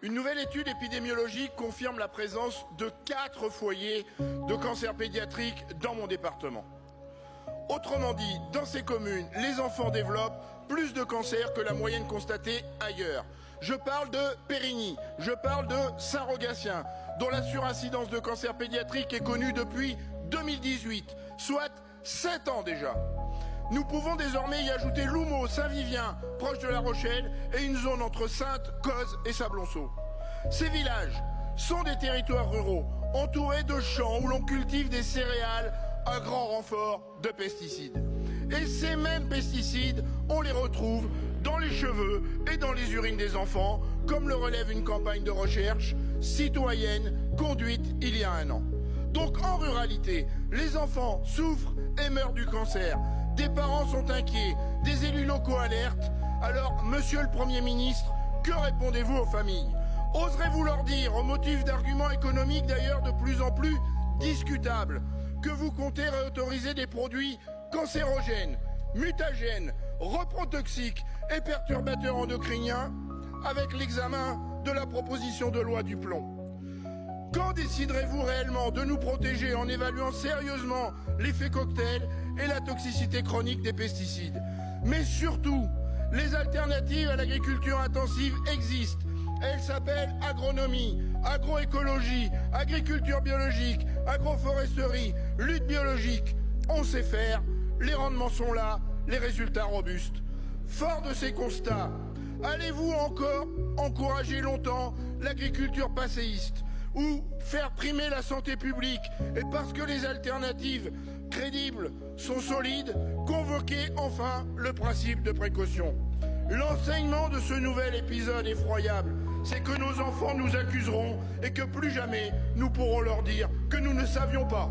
Une nouvelle étude épidémiologique confirme la présence de 4 foyers de cancer pédiatrique dans mon département. Autrement dit, dans ces communes, les enfants développent plus de cancers que la moyenne constatée ailleurs. Je parle de Périgny, je parle de Saint-Rogatien, dont la surincidence de cancer pédiatrique est connue depuis 2018, soit 7 ans déjà. Nous pouvons désormais y ajouter Loumeau, Saint-Vivien, proche de La Rochelle, et une zone entre Saintes, Cozes et Sablonceau. Ces villages sont des territoires ruraux, entourés de champs où l'on cultive des céréales à grand renfort de pesticides. Et ces mêmes pesticides, on les retrouve dans les cheveux et dans les urines des enfants, comme le relève une campagne de recherche citoyenne conduite il y a 1 an. Donc en ruralité, les enfants souffrent et meurent du cancer. Des parents sont inquiets, des élus locaux alertent. Alors, monsieur le Premier ministre, que répondez-vous aux familles? Oserez-vous leur dire, au motif d'arguments économiques d'ailleurs de plus en plus discutables, que vous comptez réautoriser des produits cancérogènes, mutagènes, reprotoxiques et perturbateurs endocriniens avec l'examen de la proposition de loi du plomb? Quand déciderez-vous réellement de nous protéger en évaluant sérieusement l'effet cocktail et la toxicité chronique des pesticides? Mais surtout, les alternatives à l'agriculture intensive existent. Elles s'appellent agronomie, agroécologie, agriculture biologique, agroforesterie, lutte biologique. On sait faire, les rendements sont là, les résultats robustes. Fort de ces constats, allez-vous encore encourager longtemps l'agriculture passéiste ou faire primer la santé publique et parce que les alternatives crédibles sont solides, convoquer enfin le principe de précaution? L'enseignement de ce nouvel épisode effroyable, c'est que nos enfants nous accuseront et que plus jamais nous pourrons leur dire que nous ne savions pas.